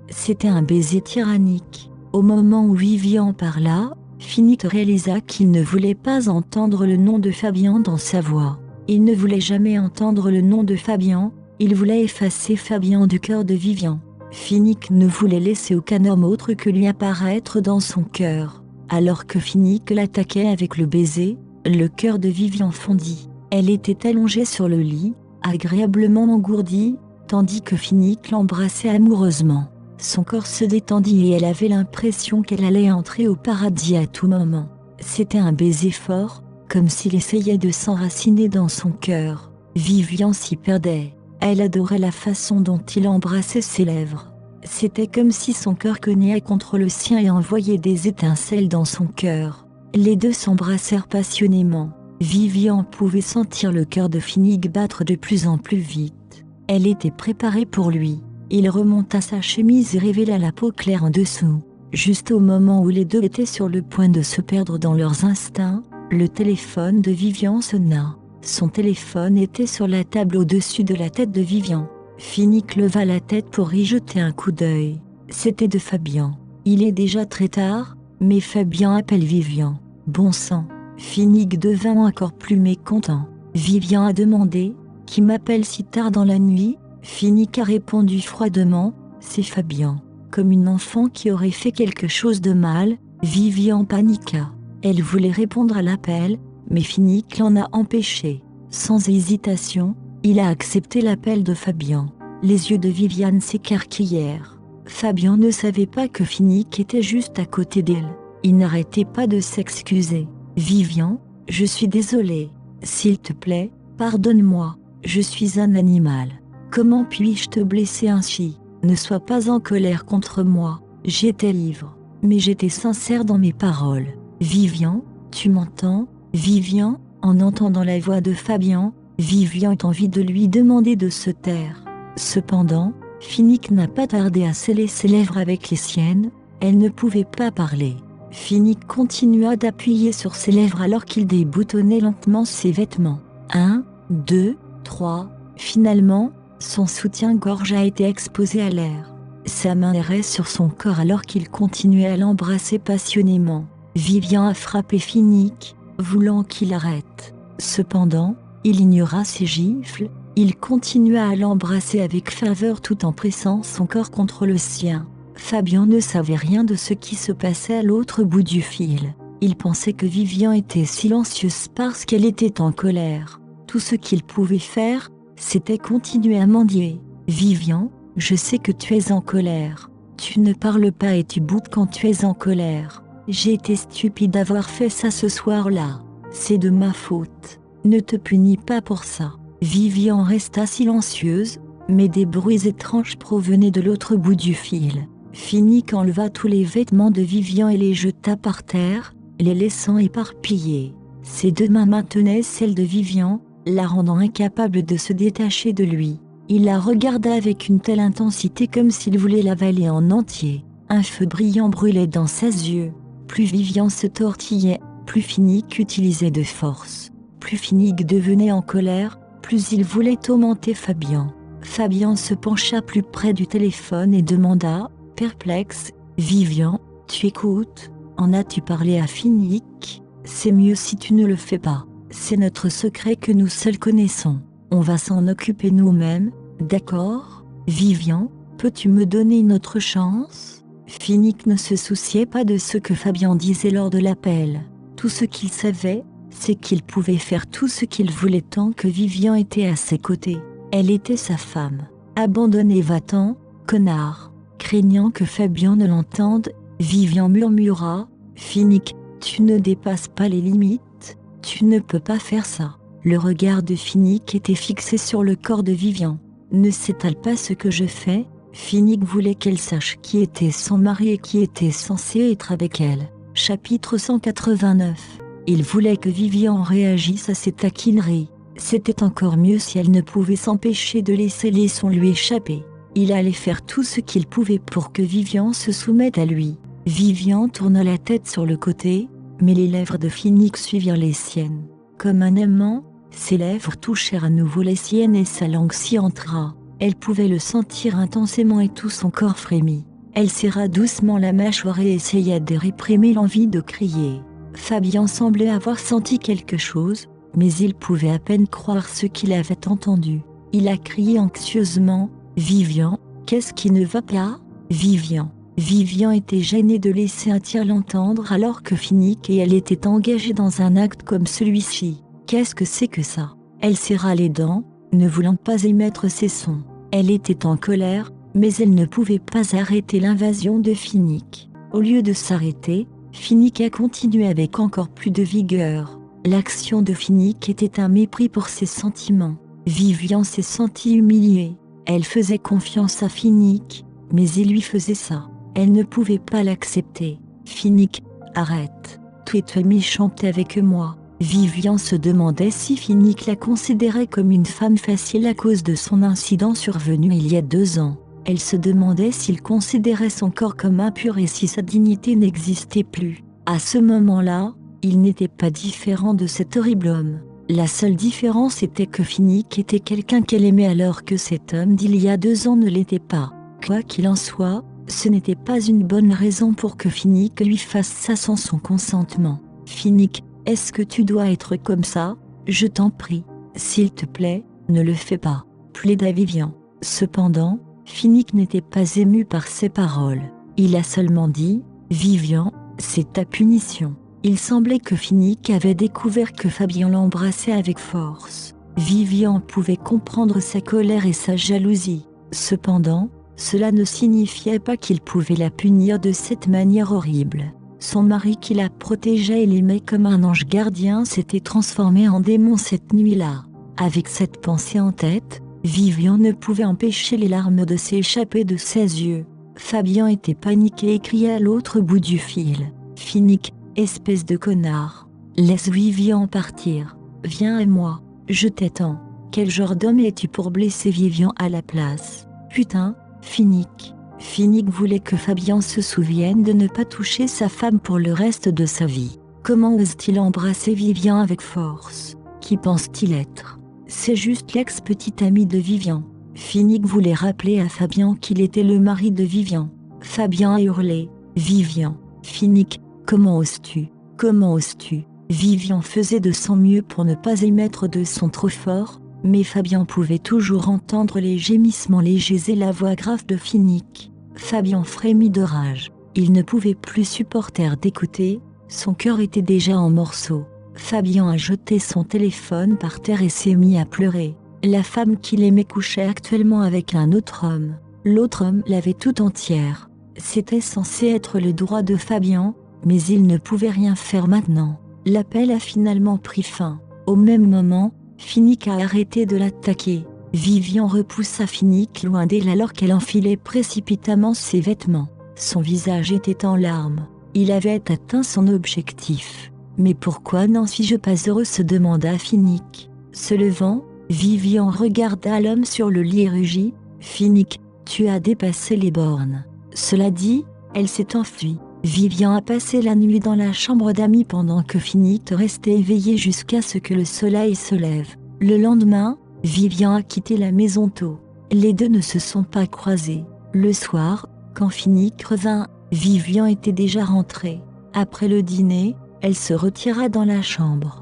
C'était un baiser tyrannique. Au moment où Vivian parla, Finnick réalisa qu'il ne voulait pas entendre le nom de Fabien dans sa voix. Il ne voulait jamais entendre le nom de Fabien, il voulait effacer Fabien du cœur de Vivian. Finnick ne voulait laisser aucun homme autre que lui apparaître dans son cœur. Alors que Finnick l'attaquait avec le baiser, le cœur de Vivian fondit. Elle était allongée sur le lit, agréablement engourdie, tandis que Finnick l'embrassait amoureusement. Son corps se détendit et elle avait l'impression qu'elle allait entrer au paradis à tout moment. C'était un baiser fort, comme s'il essayait de s'enraciner dans son cœur. Vivian s'y perdait. Elle adorait la façon dont il embrassait ses lèvres. C'était comme si son cœur cognait contre le sien et envoyait des étincelles dans son cœur. Les deux s'embrassèrent passionnément. Vivian pouvait sentir le cœur de Finnick battre de plus en plus vite. Elle était préparée pour lui. Il remonta sa chemise et révéla la peau claire en dessous. Juste au moment où les deux étaient sur le point de se perdre dans leurs instincts, le téléphone de Vivian sonna. Son téléphone était sur la table au-dessus de la tête de Vivian. Finnick leva la tête pour y jeter un coup d'œil. C'était de Fabien. Il est déjà très tard, mais Fabien appelle Vivian. Bon sang. Finnick devint encore plus mécontent. Vivian a demandé « Qui m'appelle si tard dans la nuit ?» Finnick a répondu froidement « C'est Fabien ». Comme une enfant qui aurait fait quelque chose de mal, Vivian paniqua. Elle voulait répondre à l'appel, mais Finnick l'en a empêché. Sans hésitation, il a accepté l'appel de Fabien. Les yeux de Vivian s'écarquillèrent. Fabien ne savait pas que Finnick était juste à côté d'elle. Il n'arrêtait pas de s'excuser. « Vivian, je suis désolé. S'il te plaît, pardonne-moi. Je suis un animal. Comment puis-je te blesser ainsi? Ne sois pas en colère contre moi. J'étais ivre, mais j'étais sincère dans mes paroles. Vivian, tu m'entends? Vivian ?» En entendant la voix de Fabien, Vivian eut envie de lui demander de se taire. Cependant, Finnick n'a pas tardé à sceller ses lèvres avec les siennes. Elle ne pouvait pas parler. Finnick continua d'appuyer sur ses lèvres alors qu'il déboutonnait lentement ses vêtements. 1, 2, 3. Finalement, son soutien-gorge a été exposé à l'air. Sa main errait sur son corps alors qu'il continuait à l'embrasser passionnément. Vivian a frappé Finnick, voulant qu'il arrête. Cependant, il ignora ses gifles, il continua à l'embrasser avec ferveur tout en pressant son corps contre le sien. Fabian ne savait rien de ce qui se passait à l'autre bout du fil. Il pensait que Vivian était silencieuse parce qu'elle était en colère. Tout ce qu'il pouvait faire, c'était continuer à mendier. « Vivian, je sais que tu es en colère. Tu ne parles pas et tu boudes quand tu es en colère. J'ai été stupide d'avoir fait ça ce soir-là. C'est de ma faute. Ne te punis pas pour ça. » Vivian resta silencieuse, mais des bruits étranges provenaient de l'autre bout du fil. Finnick enleva tous les vêtements de Vivian et les jeta par terre, les laissant éparpillés. Ses deux mains maintenaient celles de Vivian, la rendant incapable de se détacher de lui. Il la regarda avec une telle intensité comme s'il voulait l'avaler en entier. Un feu brillant brûlait dans ses yeux. Plus Vivian se tortillait, plus Finnick utilisait de force. Plus Finnick devenait en colère, plus il voulait tourmenter Fabian. Fabian se pencha plus près du téléphone et demanda, perplexe, « Vivian, tu écoutes ? En as-tu parlé à Finnick ? C'est mieux si tu ne le fais pas. C'est notre secret que nous seuls connaissons. On va s'en occuper nous-mêmes, d'accord ? Vivian, peux-tu me donner une autre chance ? » Finnick ne se souciait pas de ce que Fabian disait lors de l'appel. Tout ce qu'il savait, c'est qu'il pouvait faire tout ce qu'il voulait tant que Vivian était à ses côtés. Elle était sa femme. « Abandonne et va-t'en, connard !» Craignant que Fabian ne l'entende, Vivian murmura, « Finnick, tu ne dépasses pas les limites, tu ne peux pas faire ça. » Le regard de Finnick était fixé sur le corps de Vivian. « Ne s'étale pas ce que je fais ?» Finnick voulait qu'elle sache qui était son mari et qui était censé être avec elle. Chapitre 189. Il voulait que Vivian réagisse à ses taquineries. C'était encore mieux si elle ne pouvait s'empêcher de laisser les sons lui échapper. Il allait faire tout ce qu'il pouvait pour que Vivian se soumette à lui. Vivian tourna la tête sur le côté, mais les lèvres de Finnick suivirent les siennes. Comme un aimant, ses lèvres touchèrent à nouveau les siennes et sa langue s'y entra. Elle pouvait le sentir intensément et tout son corps frémit. Elle serra doucement la mâchoire et essaya de réprimer l'envie de crier. Fabian semblait avoir senti quelque chose, mais il pouvait à peine croire ce qu'il avait entendu. Il a crié anxieusement, « Vivian, qu'est-ce qui ne va pas ? Vivian !» Vivian était gênée de laisser un tiers l'entendre alors que Finnick et elle étaient engagés dans un acte comme celui-ci. Qu'est-ce que c'est que ça ? Elle serra les dents, ne voulant pas émettre ses sons. Elle était en colère, mais elle ne pouvait pas arrêter l'invasion de Finnick. Au lieu de s'arrêter, Finnick a continué avec encore plus de vigueur. L'action de Finnick était un mépris pour ses sentiments. Vivian s'est sentie humiliée. Elle faisait confiance à Finnick, mais il lui faisait ça. Elle ne pouvait pas l'accepter. Finnick, arrête. Tu es méchante avec moi. Vivian se demandait si Finnick la considérait comme une femme facile à cause de son incident survenu il y a 2 ans. Elle se demandait s'il considérait son corps comme impur et si sa dignité n'existait plus. À ce moment-là, il n'était pas différent de cet horrible homme. La seule différence était que Finnick était quelqu'un qu'elle aimait alors que cet homme d'il y a 2 ans ne l'était pas. Quoi qu'il en soit, ce n'était pas une bonne raison pour que Finnick lui fasse ça sans son consentement. « Finnick, est-ce que tu dois être comme ça ? Je t'en prie. S'il te plaît, ne le fais pas. » plaida Vivian. Cependant, Finnick n'était pas ému par ces paroles. Il a seulement dit « Vivian, c'est ta punition. » Il semblait que Finnick avait découvert que Fabian l'embrassait avec force. Vivian pouvait comprendre sa colère et sa jalousie. Cependant, cela ne signifiait pas qu'il pouvait la punir de cette manière horrible. Son mari qui la protégeait et l'aimait comme un ange gardien s'était transformé en démon cette nuit-là. Avec cette pensée en tête, Vivian ne pouvait empêcher les larmes de s'échapper de ses yeux. Fabian était paniqué et criait à l'autre bout du fil. « Finnick, espèce de connard, laisse Vivian partir. Viens à moi, je t'attends. Quel genre d'homme es-tu pour blesser Vivian à la place ? Putain, Finnick. » Finnick voulait que Fabian se souvienne de ne pas toucher sa femme pour le reste de sa vie. Comment ose-t-il embrasser Vivian avec force ? Qui pense-t-il être ? C'est juste l'ex-petite amie de Vivian. Finnick voulait rappeler à Fabien qu'il était le mari de Vivian. Fabien a hurlé. Vivian. Finnick, comment oses-tu? Comment oses-tu? Vivian faisait de son mieux pour ne pas émettre de son trop fort, mais Fabien pouvait toujours entendre les gémissements légers et la voix grave de Finnick. Fabien frémit de rage. Il ne pouvait plus supporter d'écouter, son cœur était déjà en morceaux. Fabien a jeté son téléphone par terre et s'est mis à pleurer. La femme qu'il aimait couchait actuellement avec un autre homme. L'autre homme l'avait tout entière. C'était censé être le droit de Fabien, mais il ne pouvait rien faire maintenant. L'appel a finalement pris fin. Au même moment, Finnick a arrêté de l'attaquer. Vivian repoussa Finnick loin d'elle alors qu'elle enfilait précipitamment ses vêtements. Son visage était en larmes. Il avait atteint son objectif. Mais pourquoi n'en suis-je pas heureux, se demanda Finnick. Se levant, Vivian regarda l'homme sur le lit et rugit. Finnick, tu as dépassé les bornes. Cela dit, elle s'est enfuie. Vivian a passé la nuit dans la chambre d'amis pendant que Finnick restait éveillé jusqu'à ce que le soleil se lève. Le lendemain, Vivian a quitté la maison tôt. Les deux ne se sont pas croisés. Le soir, quand Finnick revint, Vivian était déjà rentrée. Après le dîner, elle se retira dans la chambre.